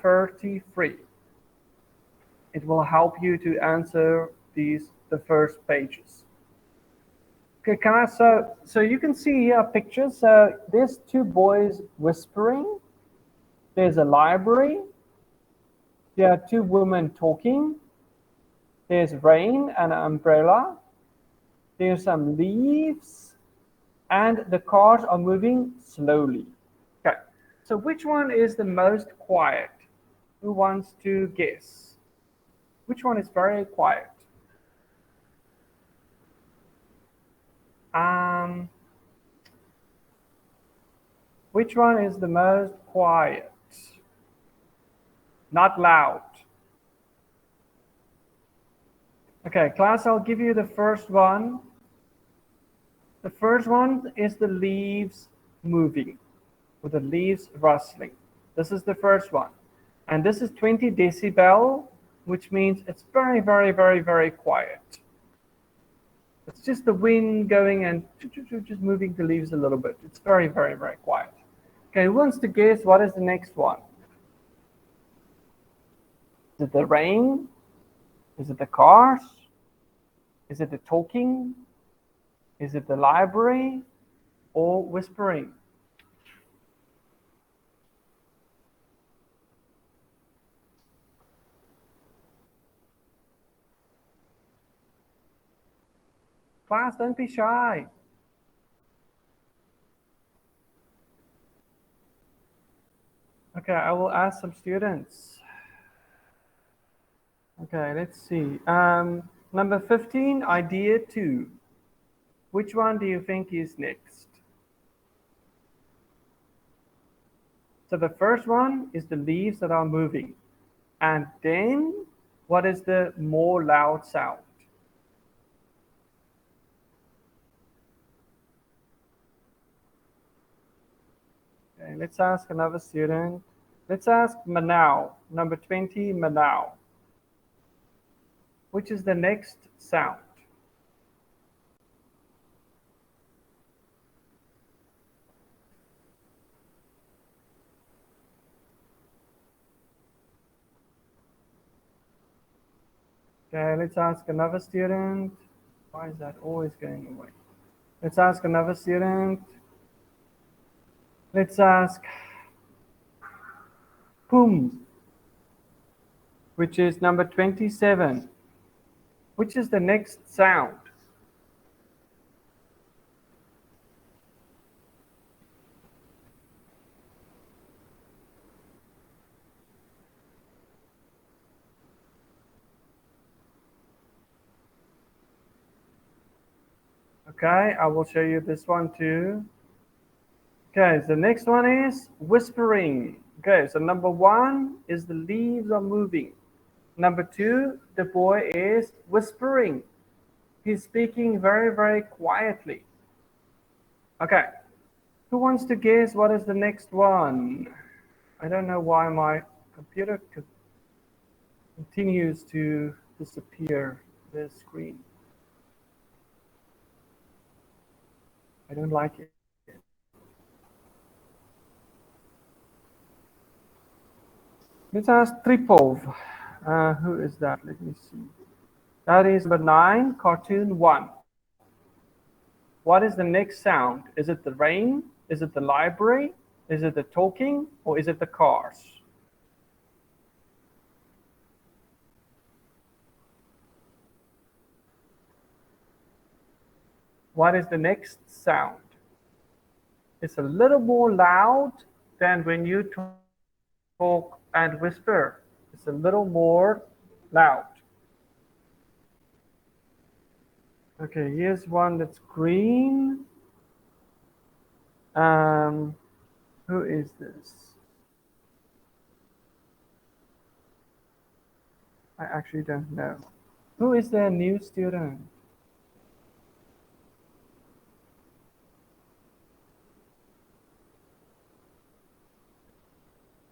33. It will help you to answer the first pages. Okay, so you can see here pictures. There's two boys whispering. There's a library. There are two women talking. There's rain and an umbrella. There's some leaves. And the cars are moving slowly. Okay, so which one is the most quiet? Who wants to guess? Which one is very quiet? Which one is the most quiet? Not loud. Okay, class, I'll give you the first one. The first one is the leaves moving, or the leaves rustling. This is the first one. And this is 20 decibel, which means it's very, very, very, very quiet. It's just the wind going and just moving the leaves a little bit. It's very, very, very quiet. Okay, who wants to guess what is the next one? Is it the rain? Is it the cars? Is it the talking? Is it the library or whispering? Class, don't be shy. Okay, I will ask some students. Okay, let's see. Number 15, idea 2. Which one do you think is next? So the first one is the leaves that are moving. And then what is the more loud sound? Okay, let's ask another student. Let's ask Manau, number 20, Manau. Which is the next sound? Okay, let's ask another student. Why is that always going away? Let's ask another student. Let's ask Pum, which is number 27. Which is the next sound? Okay, I will show you this one too. Okay, so the next one is whispering. Okay, so number 1 is the leaves are moving. Number 2, the boy is whispering. He's speaking very, very quietly. Okay, who wants to guess what is the next one? I don't know why my computer continues to disappear the screen. I don't like it. Let's ask Tripov. Who is that? Let me see. That is number 9, cartoon 1. What is the next sound? Is it the rain? Is it the library? Is it the talking? Or is it the cars? What is the next sound? It's a little more loud than when you talk and whisper. It's a little more loud. Okay, here's one that's green. Who is this? I actually don't know. Who is the new student?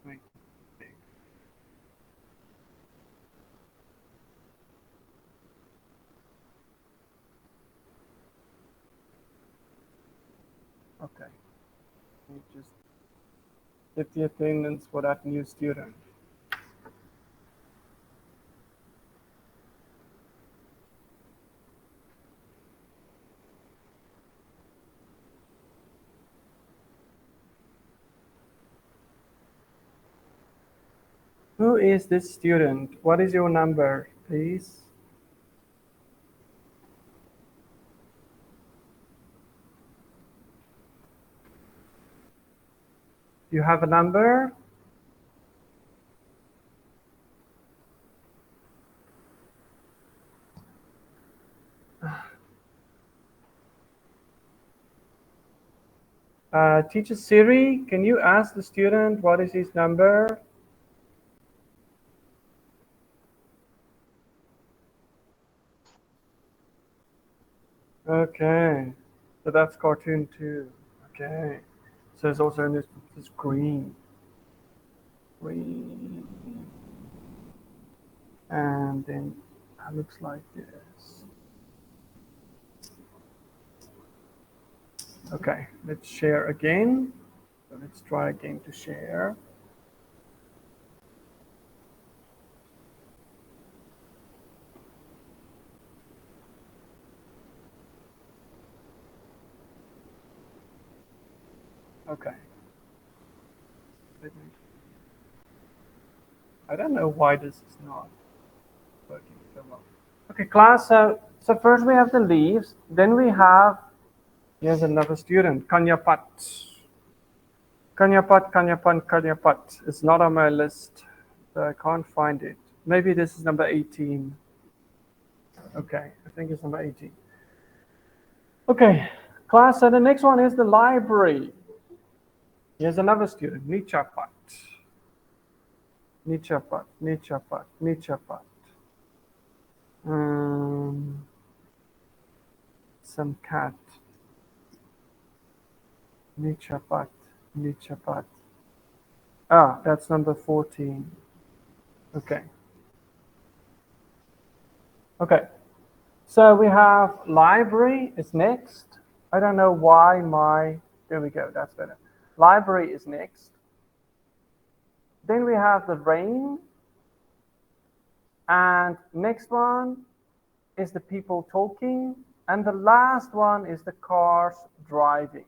Wait. Okay. Let me just get the attendance for that new student. Who is this student? What is your number, please? You have a number? Teacher Siri, can you ask the student what is his number? Okay, so that's cartoon 2. Okay, so it's also in this green. Green. And then it looks like this. Okay, let's share again. So let's try again to share. Okay. I don't know why this is not working so well. Okay, class. So first we have the leaves. Then we have, here's another student, Kanyapat. Kanyapat. It's not on my list, so I can't find it. Maybe this is number 18. Okay, I think it's number 18. Okay, class. So the next one is the library. Here's another student, Nichapat. Some cat. Nichapat. Ah, that's number 14. Okay. Okay. So we have library is next. I don't know why there we go, that's better. Library is next. Then we have the rain. And next one is the people talking. And the last one is the cars driving.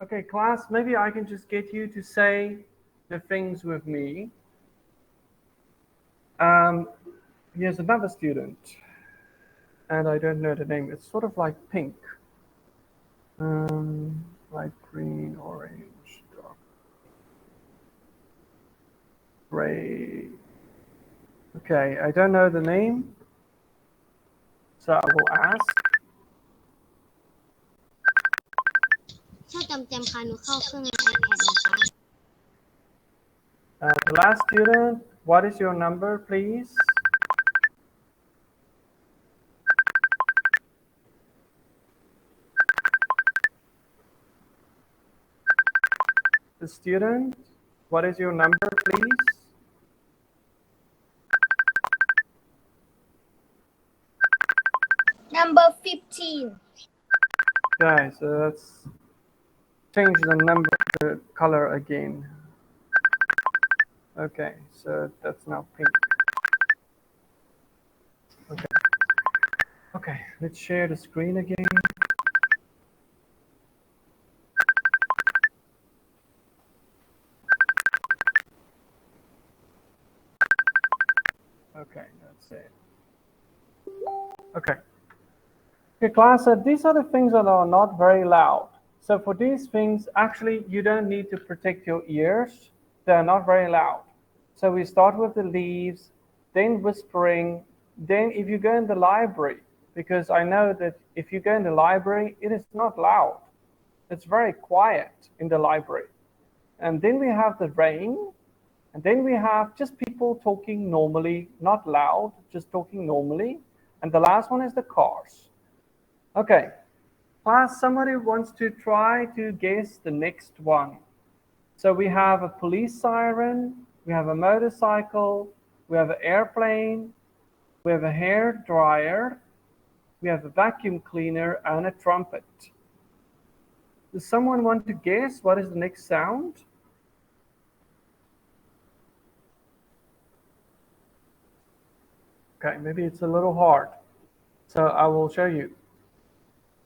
Okay, class, maybe I can just get you to say the things with me. Here's another student. And I don't know the name. It's sort of like pink. Light green, orange, dark gray. Okay, I don't know the name. So I will ask. ถ้าจำค่ะหนูเข้าเครื่องใน iPad นะคะ The last student, what is your number, please? The student, what is your number, please? Number 15. Okay, so let's change the number, the color again. Okay, so that's now pink. Okay. Okay, let's share the screen again. Okay, that's it. Okay. Okay, class, these are the things that are not very loud. So for these things, actually, you don't need to protect your ears. They're not very loud. So we start with the leaves, then whispering, then if you go in the library, because I know that if you go in the library, it is not loud. It's very quiet in the library. And then we have the rain, and then we have just people talking normally, not loud, just talking normally. And the last one is the cars. Okay, class, somebody wants to try to guess the next one. So we have a police siren, we have a motorcycle, we have an airplane, we have a hair dryer, we have a vacuum cleaner, and a trumpet. Does someone want to guess what is the next sound? Okay, maybe it's a little hard. So I will show you.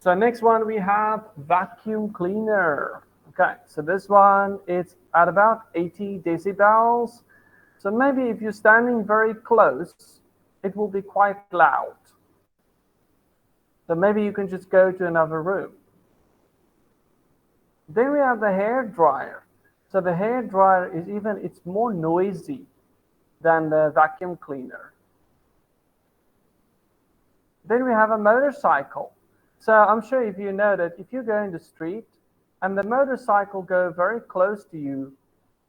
So next one we have vacuum cleaner. Okay, so this one it's at about 80 decibels. So maybe if you're standing very close, it will be quite loud. So maybe you can just go to another room. Then we have the hair dryer. So the hair dryer is it's more noisy than the vacuum cleaner. Then we have a motorcycle. So I'm sure if you know that if you go in the street and the motorcycle go very close to you,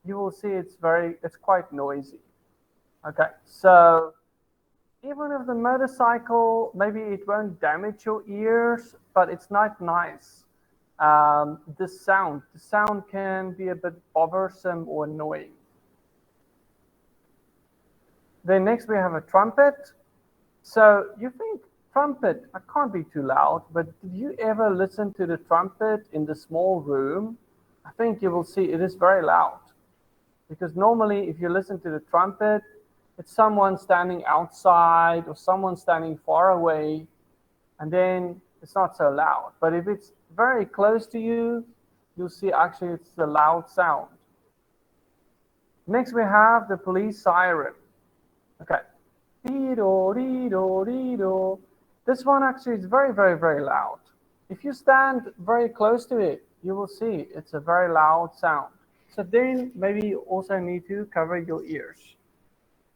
you will see it's quite noisy. Okay, so even if the motorcycle, maybe it won't damage your ears, but it's not nice. The sound can be a bit bothersome or annoying. Then next we have a trumpet. So you think trumpet, I can't be too loud, but did you ever listen to the trumpet in the small room? I think you will see it is very loud. Because normally if you listen to the trumpet, it's someone standing outside or someone standing far away, and then it's not so loud. But if it's very close to you, you'll see actually it's a loud sound. Next we have the police siren. Okay. This one actually is very, very, very loud. If you stand very close to it, you will see it's a very loud sound. So then maybe you also need to cover your ears.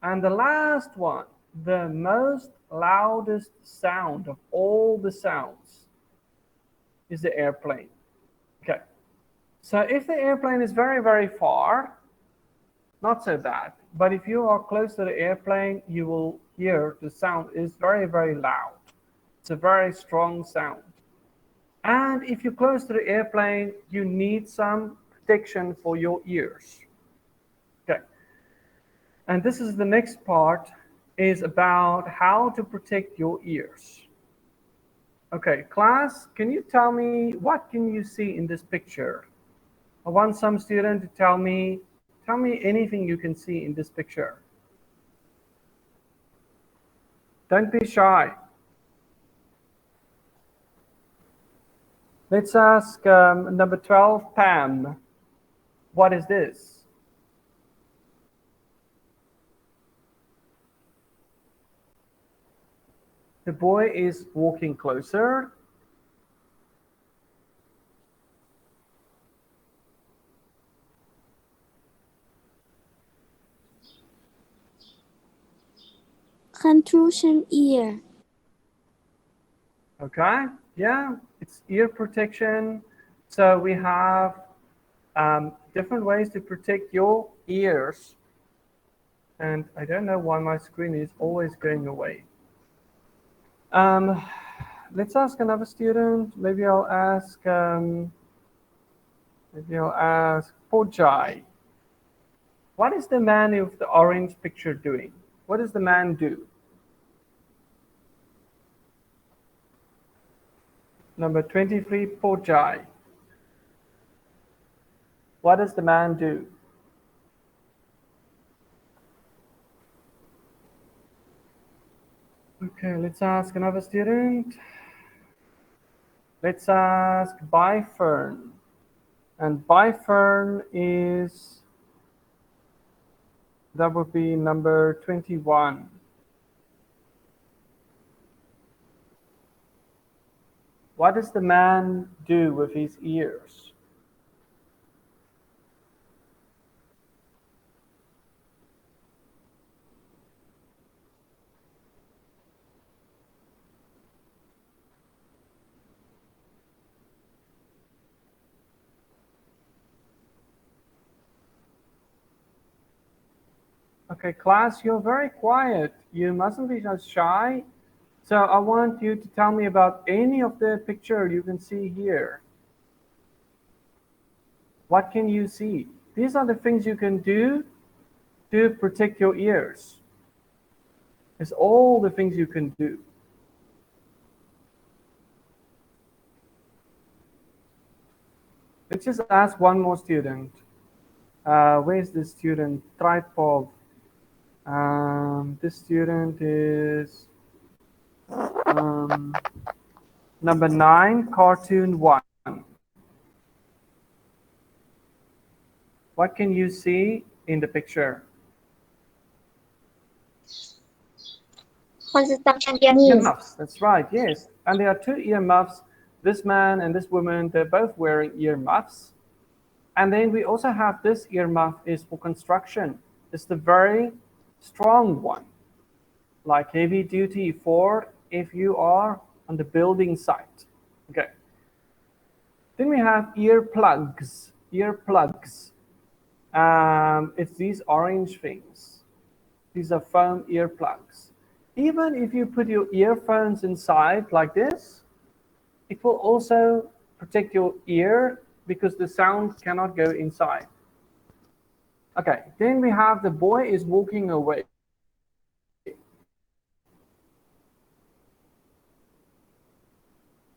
And the last one, the most loudest sound of all the sounds is the airplane. Okay. So if the airplane is very, very far, not so bad. But if you are close to the airplane, you will hear the sound is very, very loud. It's a very strong sound. And if you're close to the airplane, you need some protection for your ears. Okay. And this is the next part, is about how to protect your ears. Okay, class, can you tell me what can you see in this picture? I want some student to tell me anything you can see in this picture. Don't be shy. Let's ask number 12, Pam. What is this? The boy is walking closer. Contusion ear. Okay, yeah, it's ear protection. So we have different ways to protect your ears. And I don't know why my screen is always going away. Let's ask another student. Maybe I'll ask Pojai. What is the man with the orange picture doing? What does the man do? Number 23, Pojai. What does the man do? Okay, let's ask another student. Let's ask Byfern. And Byfern is, that would be number 21. What does the man do with his ears? Okay, class, you're very quiet. You mustn't be so shy. So I want you to tell me about any of the picture you can see here. What can you see? These are the things you can do to protect your ears. It's all the things you can do. Let's just ask one more student. Where's the student? Tripod. This student is number 9, cartoon 1. What can you see in the picture? construction earrings. Earmuffs, that's right, yes. And there are two earmuffs. This man and this woman, they're both wearing earmuffs. And then we also have this earmuff is for construction. It's the very strong one, like heavy duty for if you are on the building site. Okay. Then we have earplugs. Earplugs. It's these orange things. These are foam earplugs. Even if you put your earphones inside like this, it will also protect your ear because the sound cannot go inside. Okay, then we have the boy is walking away.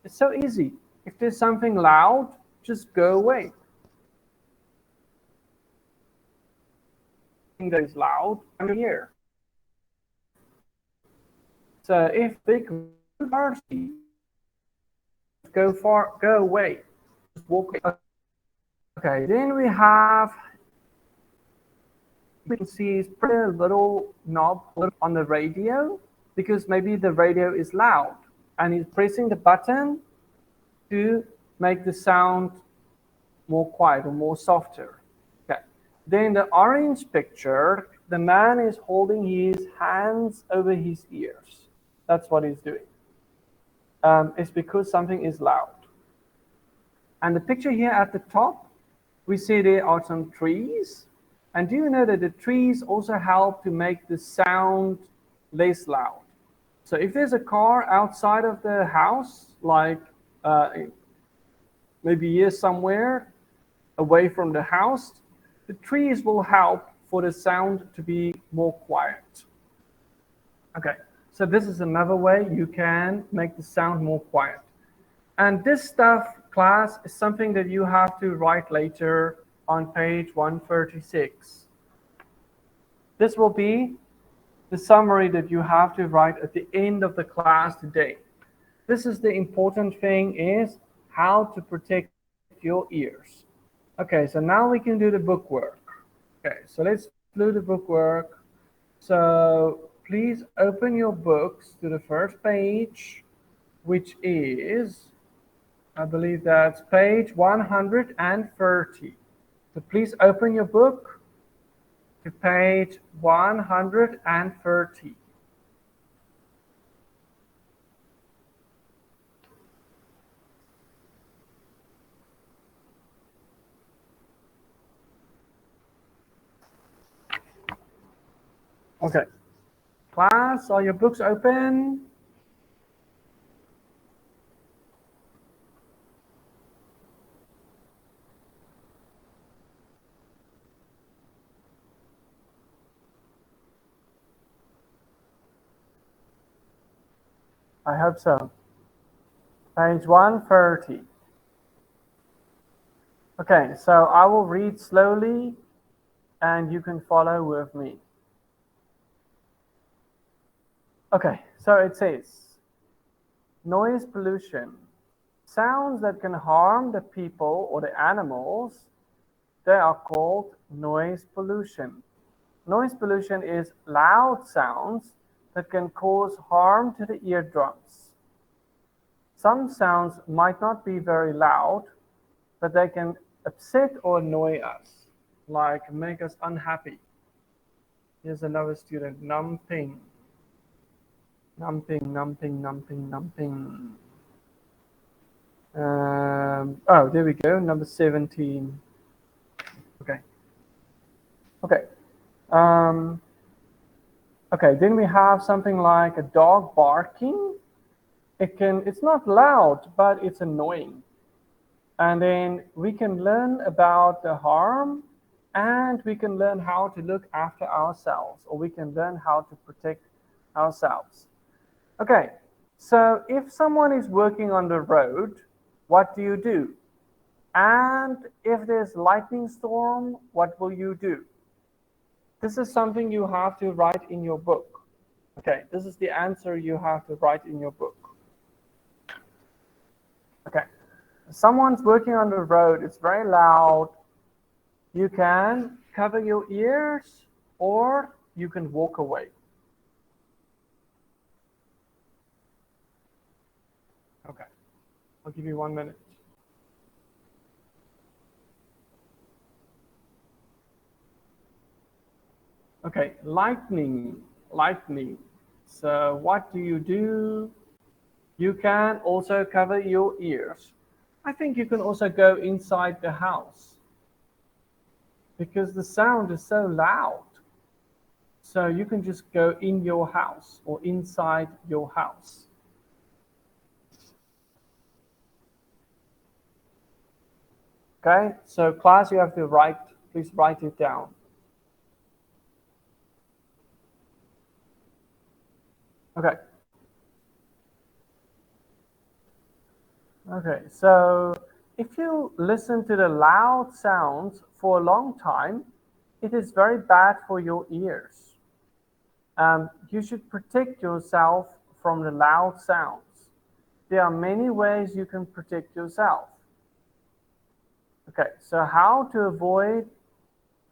It's so easy. If there's something loud, just go away. That is loud, I'm here. So if big cars go away, just walk away. Okay, then we have, you can see pretty little knob on the radio because maybe the radio is loud and he's pressing the button to make the sound more quiet or more softer. Okay. Then the orange picture, the man is holding his hands over his ears. That's what he's doing. It's because something is loud. And the picture here at the top, we see there are some trees. And do you know that the trees also help to make the sound less loud? So if there's a car outside of the house, like maybe here somewhere away from the house, the trees will help for the sound to be more quiet. Okay, so this is another way you can make the sound more quiet. And this stuff, class, is something that you have to write later on page 136. This will be the summary that you have to write at the end of the class today. This is the important thing, is how to protect your ears. Okay, so now we can do the book work. Okay, so let's do the book work. So please open your books to the first page, which is, I believe that's page 130. So please open your book to page 130. Okay. Class, are your books open? I hope so. Page 130. Okay, so I will read slowly and you can follow with me. Okay, so it says, noise pollution. Sounds that can harm the people or the animals, they are called noise pollution. Noise pollution is loud sounds that can cause harm to the eardrums. Some sounds might not be very loud, but they can upset or annoy us, like make us unhappy. Here's another student, numping. Numping, numping, numping, numping. Oh, there we go, number 17. Okay. Okay. Okay, then we have something like a dog barking. It's not loud, but it's annoying. And then we can learn about the harm, and we can learn how to look after ourselves, or we can learn how to protect ourselves. Okay, so if someone is working on the road, what do you do? And if there's lightning storm, what will you do? This is something you have to write in your book. Okay, this is the answer you have to write in your book. Okay, someone's working on the road, it's very loud. You can cover your ears or you can walk away. I'll give you 1 minute. Okay, lightning. So what do? You can also cover your ears. I think you can also go inside the house because the sound is so loud. So you can just go in your house or inside your house. Okay, so class, you have to please write it down. Okay. Okay, so if you listen to the loud sounds for a long time, it is very bad for your ears. You should protect yourself from the loud sounds. There are many ways you can protect yourself. Okay, so how to avoid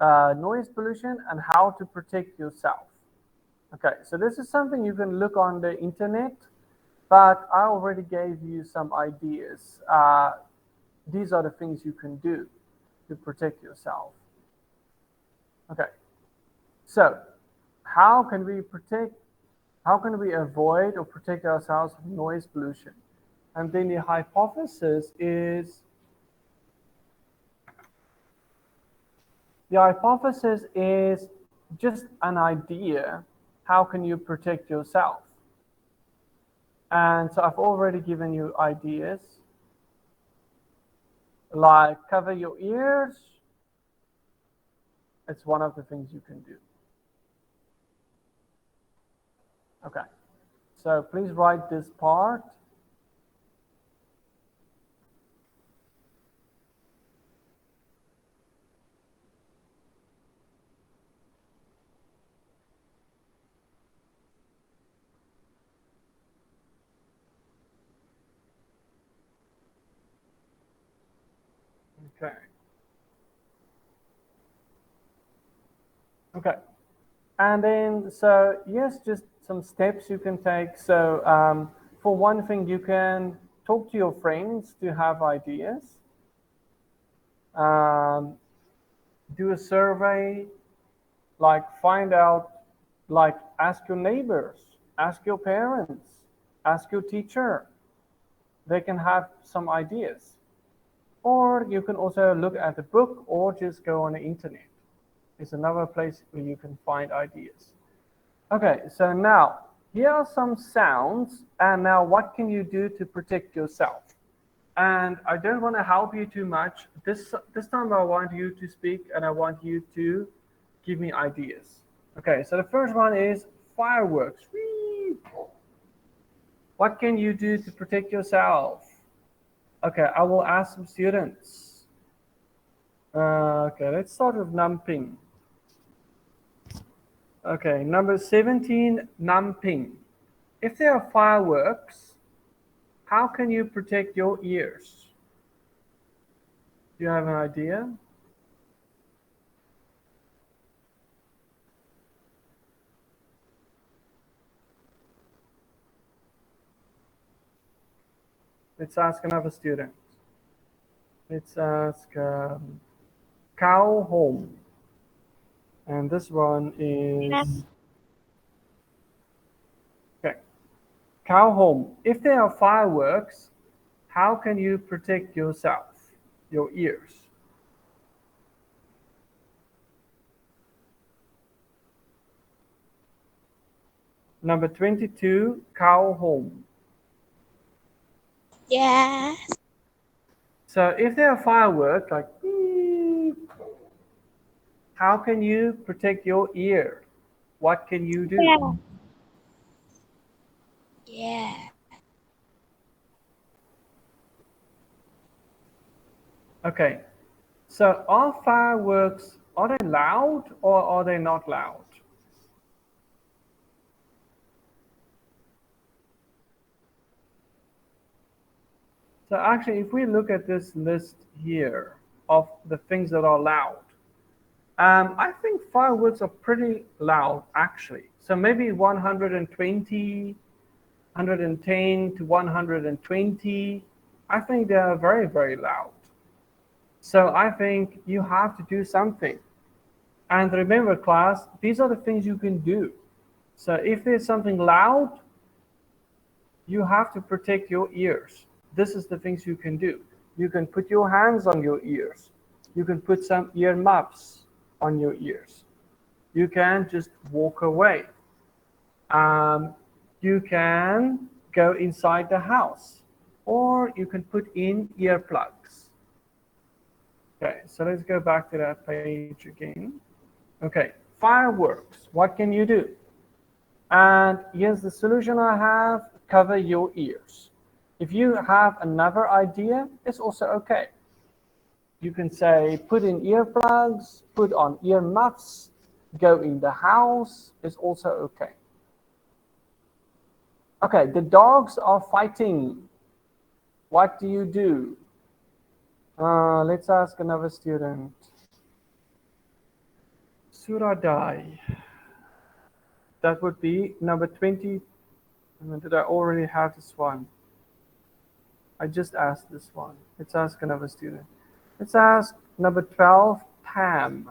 noise pollution and how to protect yourself. Okay, so this is something you can look on the internet, but I already gave you some ideas. These are the things you can do to protect yourself. Okay, so how can we avoid or protect ourselves from noise pollution? And then the hypothesis is just an idea. How can you protect yourself? And so I've already given you ideas like cover your ears. It's one of the things you can do. Okay, so please write this part. Okay. Okay. And then, so yes, just some steps you can take. So for one thing, you can talk to your friends to have ideas. Do a survey, like find out, like ask your neighbors, ask your parents, ask your teacher. They can have some ideas. Or you can also look at the book or just go on the internet. It's another place where you can find ideas. Okay, so now here are some sounds, and now what can you do to protect yourself? And I don't want to help you too much. This time I want you to speak and I want you to give me ideas. Okay, so the first one is fireworks. Whee! What can you do to protect yourself? Okay, I will ask some students. Okay, let's start with numping. Okay, number 17, numping. If there are fireworks, how can you protect your ears? Do you have an idea? Let's ask another student. Let's ask cow home. And this one is okay. Cow home. If there are fireworks, how can you protect yourself, your ears? Number 22, cow home. Yes. So if there are fireworks, like beep, how can you protect your ear? What can you do? Yeah. Yeah. Okay, so are fireworks, are they loud or are they not loud? So actually, if we look at this list here of the things that are loud, I think fireworks are pretty loud actually. So maybe 120, 110 to 120. I think they are very, very loud. So I think you have to do something. And remember, class, these are the things you can do. So if there's something loud, you have to protect your ears. This is the things you can do. You can put your hands on your ears. You can put some ear muffs on your ears. You can just walk away. You can go inside the house, or you can put in earplugs. Okay, so let's go back to that page again. Okay, fireworks, what can you do? And here's the solution I have: cover your ears. If you have another idea, it's also okay. You can say put in earplugs, put on ear muffs, go in the house, is also okay. Okay, the dogs are fighting. What do you do? Let's ask another student. Suradai. That would be number 20. Did I already have this one? I just asked this one. Let's ask another student. Let's ask number 12, Pam.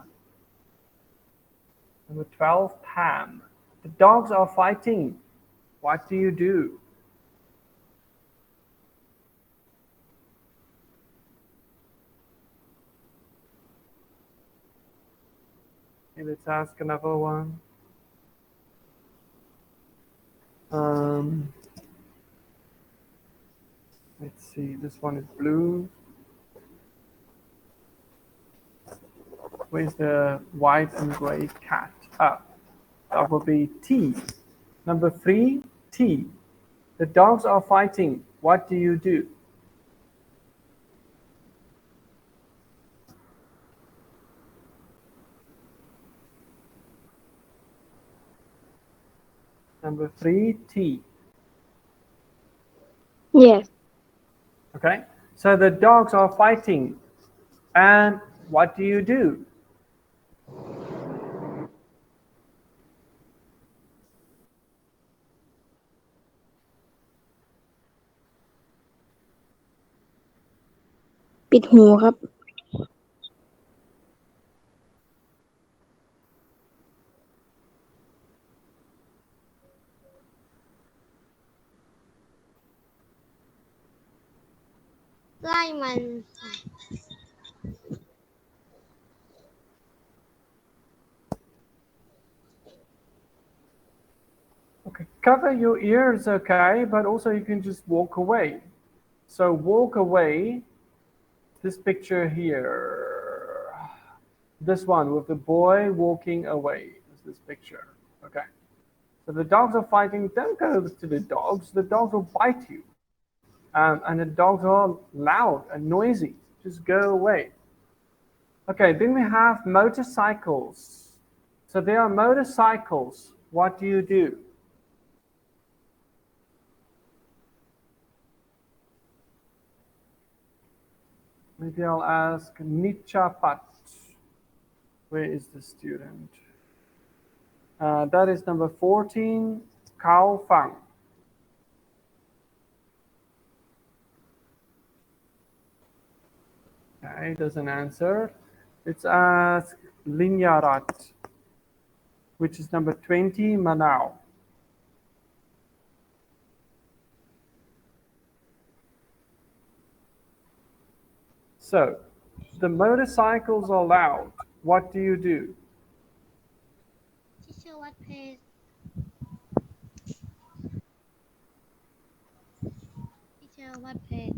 Number 12, Pam. The dogs are fighting. What do you do? Okay, let's ask another one. Let's see, this one is blue. Where's the white and gray cat? That will be T. Number 3, T. The dogs are fighting. What do you do? Number 3, T. Yes. Okay, so the dogs are fighting. And what do you do?ปิดหูครับ ไล่มัน Okay, cover your ears, okay, but also you can just walk away. So walk away, this picture here, this one with the boy walking away is this picture, okay. So the dogs are fighting, don't go to the dogs will bite you. And the dogs are loud and noisy, just go away. Okay, then we have motorcycles. So there are motorcycles, what do you do? Maybe I'll ask Nichapat. Where is the student? That is number 14, Kao Fang. Okay, doesn't answer. Let's ask Linyarat, which is number 20, Manao. So, the motorcycles are loud. What do you do? Teacher, what page? Teacher, what page?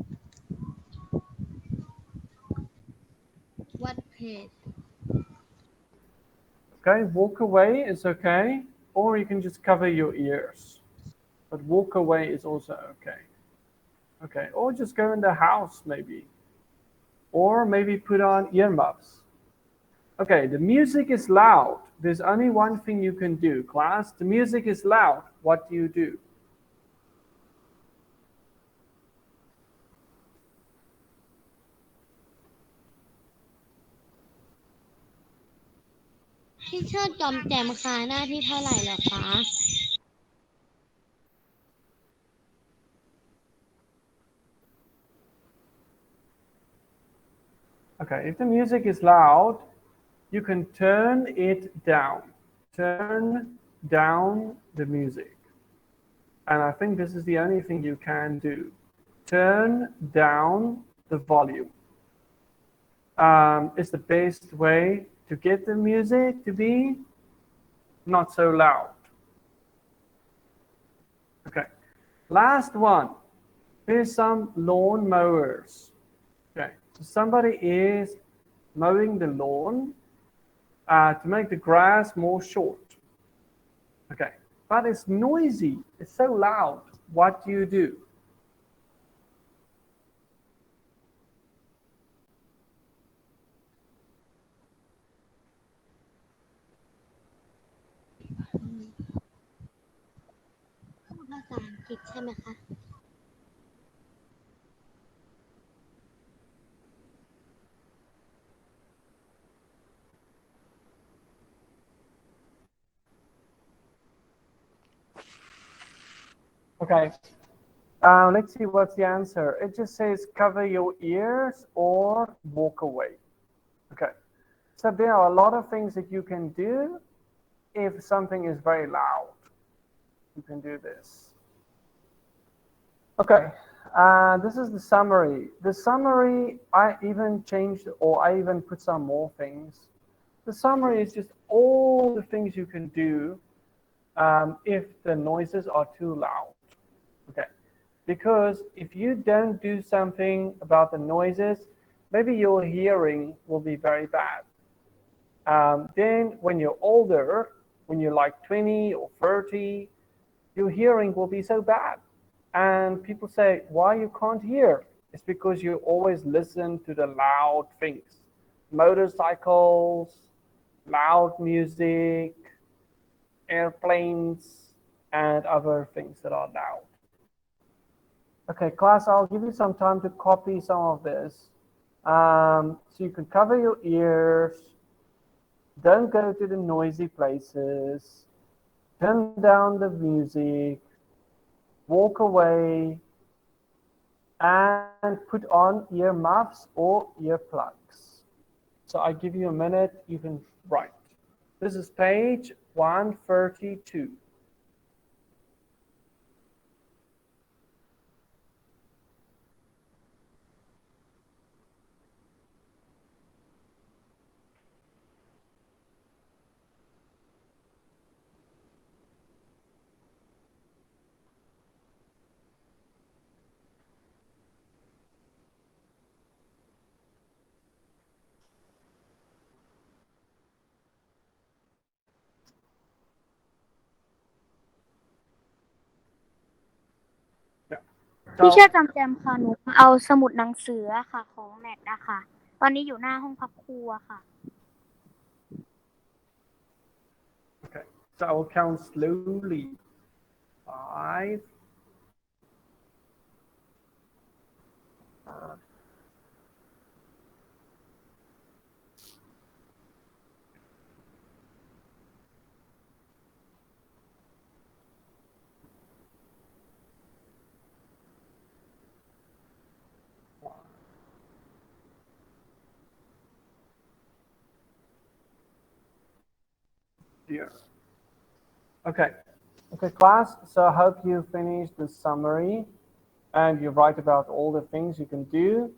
What page? Okay, walk away is okay, or you can just cover your ears. But walk away is also okay. Okay, or just go in the house maybe. Or maybe put on earmuffs. Okay, the music is loud. There's only one thing you can do, class. The music is loud. What do you do? Teacher จอมแจมค่ะหน้าที่เท่าไหร่เหรอคะ Okay, Okay, if the music is loud, you can turn it down. Turn down the music. And I think this is the only thing you can do. Turn down the volume. It's the best way to get the music to be not so loud. Okay, last one. Here's some lawn mowers. Okay, so somebody is mowing the lawn to make the grass more short. Okay, but it's noisy. It's so loud. What do you do? พูดภาษาอังกฤษใช่ไหมคะ Okay, let's see what's the answer. It just says cover your ears or walk away. Okay, so there are a lot of things that you can do if something is very loud. You can do this. Okay, this is the summary. The summary, I even changed, or I even put some more things. The summary is just all the things you can do if the noises are too loud. Okay, because if you don't do something about the noises, maybe your hearing will be very bad. Then when you're older, when you're like 20 or 30, your hearing will be so bad. And people say, why you can't hear? It's because you always listen to the loud things. Motorcycles, loud music, airplanes, and other things that are loud. Okay, class, I'll give you some time to copy some of this. So you can cover your ears. Don't go to the noisy places. Turn down the music. Walk away. And put on earmuffs or earplugs. So I give you a minute, you can write. This is page 132. Yeah. พี่เชื่อจำแจมค่ะหนูเอาสมุดหนังสือค่ะของแนทนะคะตอนนี้อยู่หน้าห้องพักครูค่ะ Okay, so I will count slowly. 5. Dear. Okay, class. So I hope you finished the summary and you write about all the things you can do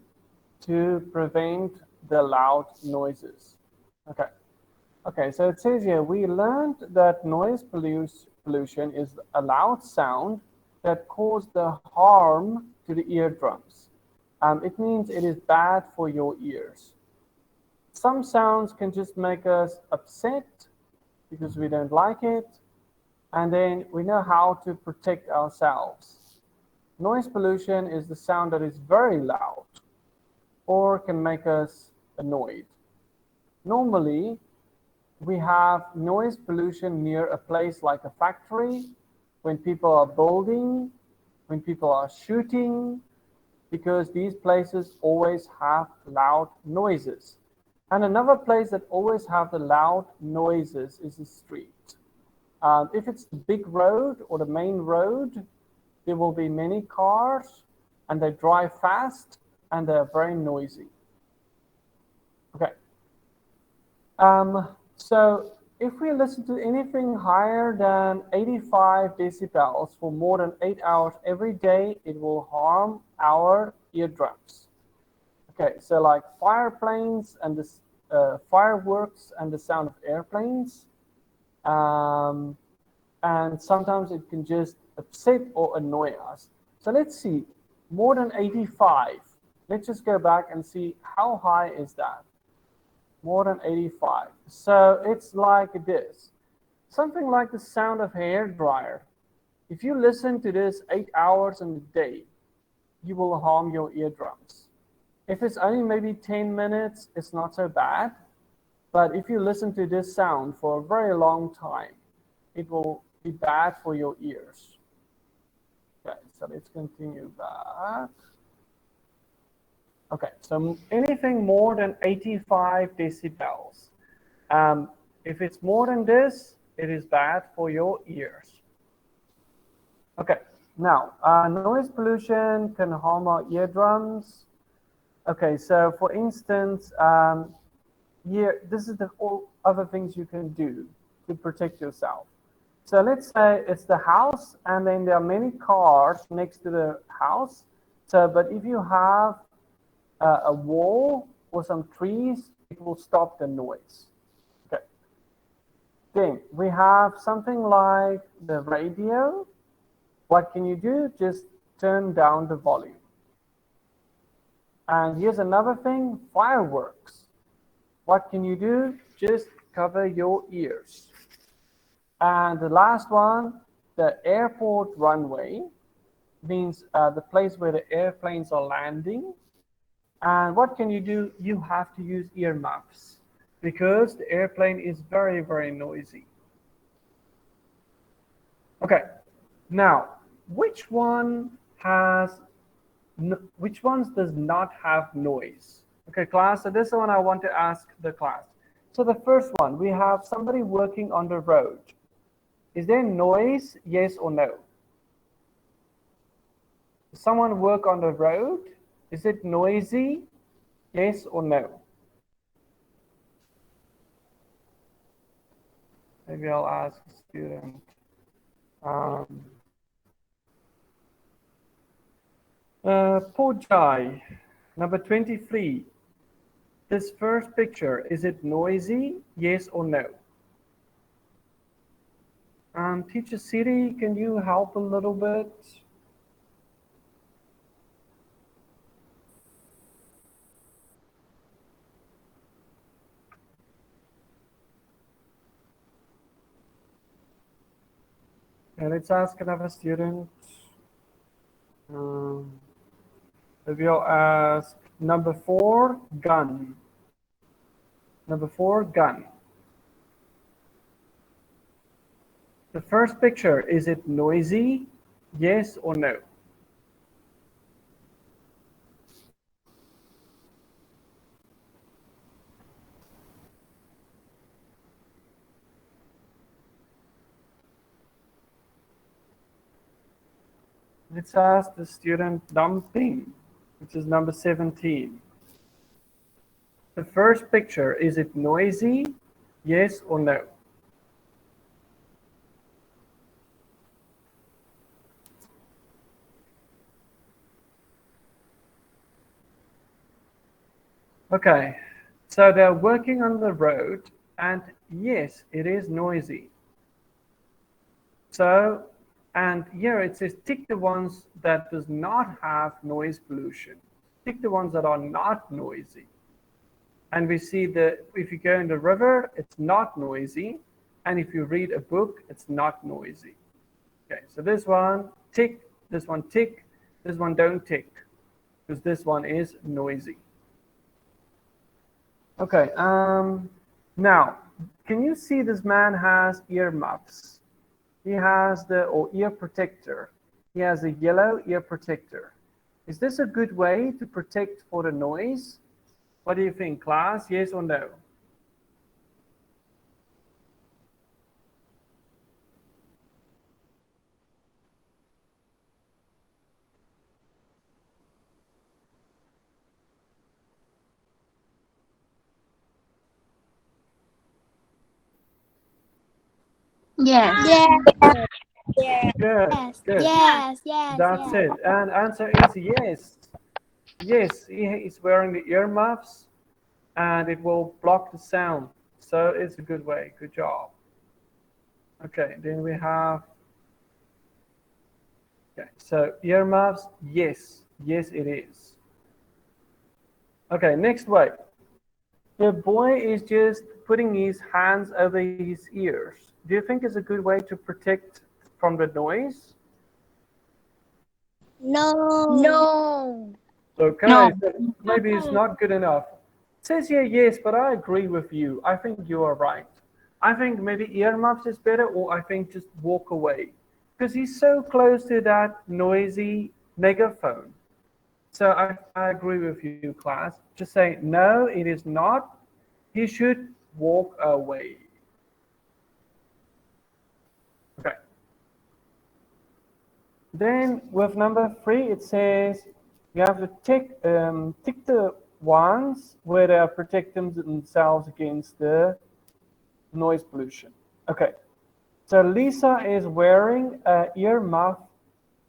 to prevent the loud noises. Okay, so it says here, we learned that noise pollution is a loud sound that causes the harm to the eardrums. It means it is bad for your ears. Some sounds can just make us upset because we don't like it, and then we know how to protect ourselves. Noise pollution is the sound that is very loud or can make us annoyed. Normally, we have noise pollution near a place like a factory, when people are building, when people are shooting, because these places always have loud noises. And another place that always have the loud noises is the street. If it's the big road or the main road, there will be many cars and they drive fast and they're very noisy. So if we listen to anything higher than 85 decibels for more than 8 hours every day, it will harm our eardrums. Okay, so like fireplanes and the fireworks and the sound of airplanes. And sometimes it can just upset or annoy us. So let's see, more than 85. Let's just go back and see how high is that. More than 85. So it's like this. Something like the sound of a hair dryer. If you listen to this 8 hours in a day, you will harm your eardrums. If it's only maybe 10 minutes, it's not so bad. But if you listen to this sound for a very long time, it will be bad for your ears. Okay, so let's continue back. Okay, so anything more than 85 decibels. If it's more than this, it is bad for your ears. Okay, now noise pollution can harm our eardrums. Okay, so for instance, here, this is the all other things you can do to protect yourself. So let's say it's the house, and then there are many cars next to the house. So, but if you have a wall or some trees, it will stop the noise. Okay. Then we have something like the radio. What can you do? Just turn down the volume. And here's another thing, fireworks. What can you do? Just cover your ears. And the last one, the airport runway, means the place where the airplanes are landing. And what can you do? You have to use earmuffs because the airplane is very, very noisy. Okay, now which ones does not have noise? Okay, class, so this is the one I want to ask the class. So the first one, we have somebody working on the road. Is there noise, yes or no? Does someone work on the road? Is it noisy, yes or no? Maybe I'll ask a student. Pojai, number 23. This first picture, is it noisy, yes or no? Teacher Siri, can you help a little bit? Let's ask another student. Maybe I'll ask number 4, gun. Number 4, gun. The first picture, is it noisy, yes or no? Let's ask the student dumping, which is number 17. The first picture, is it noisy, yes or no? Okay, so they're working on the road, and yes, it is noisy. So, and here it says tick the ones that does not have noise pollution. Tick the ones that are not noisy. And we see that if you go in the river, it's not noisy. And if you read a book, it's not noisy. Okay, so this one tick, this one tick, this one don't tick, because this one is noisy. Okay, now, can you see this man has earmuffs? He has or ear protector. He has a yellow ear protector. Is this a good way to protect for the noise? What do you think, class? Yes or no? Yes. Good, good. yes That's it. And answer is yes. Yes, he is wearing the earmuffs and it will block the sound. So it's a good way. Good job. Okay, then we have, okay, so earmuffs, yes. Yes, it is. Okay, next way. The boy is just putting his hands over his ears. Do you think it's a good way to protect from the noise? no Okay, No. so maybe it's not good enough. It says here yes, but I agree with you. I think you are right. I think maybe earmuffs is better, or I think just walk away. Because he's so close to that noisy megaphone. So I agree with you, class. Just say, no, it is not. He should walk away. Okay. Then with number 3, it says you have to tick the ones where they are protecting themselves against the noise pollution. Okay. So Lisa is wearing an earmuff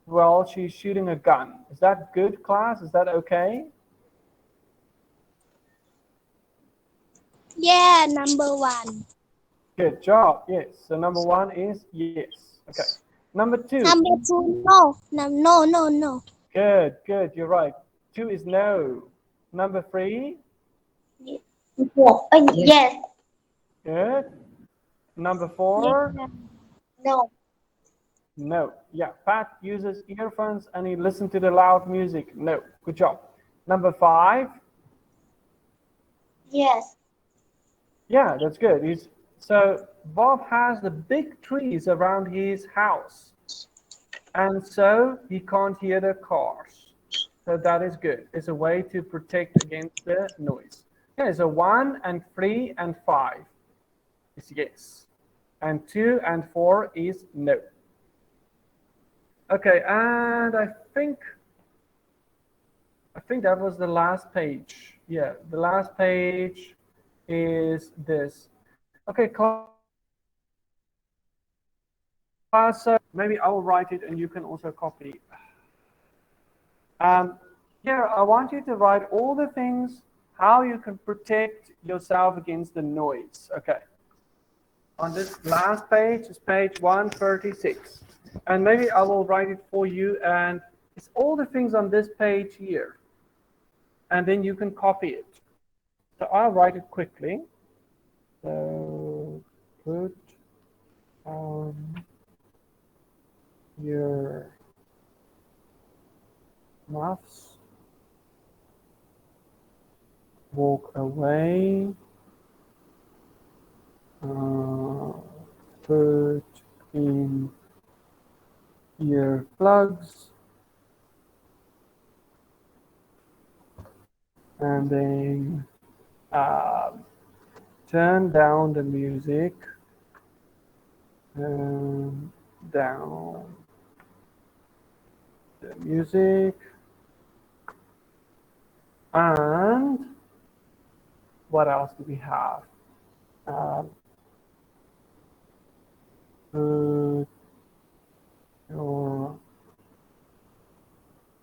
while she's shooting a gun. Is that good, class? Is that okay? yeah number 1 Good job. Yes. So number 1 is yes. Okay. Number 2. number 2 no Good, good. You're right. 2 is no. Number 3. yes Good. Number 4. no No. Yeah. Pat uses earphones and he listens to the loud music. No. Good job. Number 5. yes Yeah, that's good. So Bob has the big trees around his house. And so he can't hear the cars. So that is good. It's a way to protect against the noise. Okay, so 1 and 3 and 5 is yes. And 2 and 4 is no. Okay, and I think that was the last page. Yeah, the last page is this. Okay, class, maybe I will write it and you can also copy. Here, I want you to write all the things, how you can protect yourself against the noise. Okay. On this last page is page 136. And maybe I will write it for you, and it's all the things on this page here. And then you can copy it. So I'll write it quickly. So put on your muffs, walk away, put in ear plugs, and then turn down the music, down the music, and what else do we have? Put your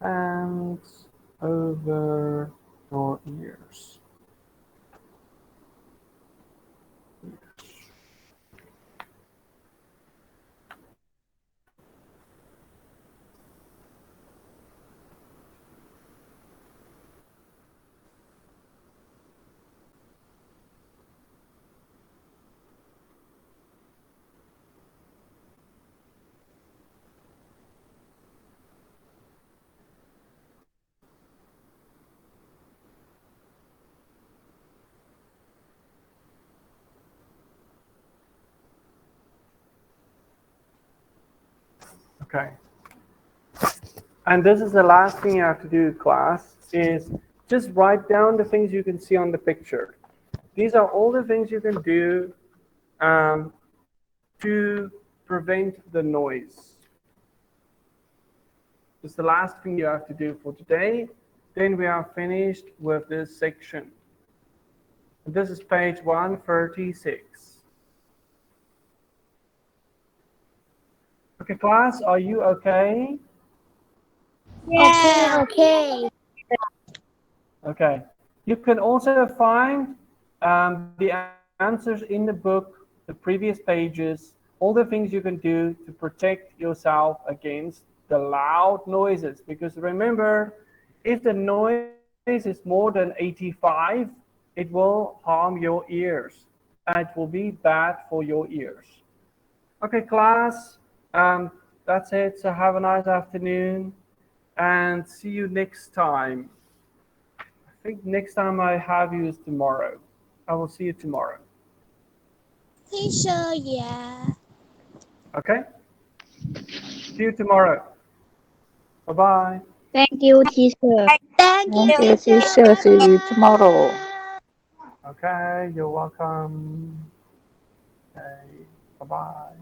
hands over your ears. Okay. And this is the last thing you have to do, class, is just write down the things you can see on the picture. These are all the things you can do to prevent the noise. It's the last thing you have to do for today. Then we are finished with this section. This is page 136. Okay, class, are you okay? Okay. Okay. You can also find the answers in the book, the previous pages, all the things you can do to protect yourself against the loud noises. Because remember, if the noise is more than 85, it will harm your ears. And it will be bad for your ears. Okay, class, that's it. So have a nice afternoon and see you next time. I think next time I have you is tomorrow. I will see you tomorrow. Teacher, yeah. Okay? See you tomorrow. Bye-bye. Thank you, teacher. Thank you, Thank you, teacher. See you tomorrow. Okay, you're welcome. Okay, bye-bye.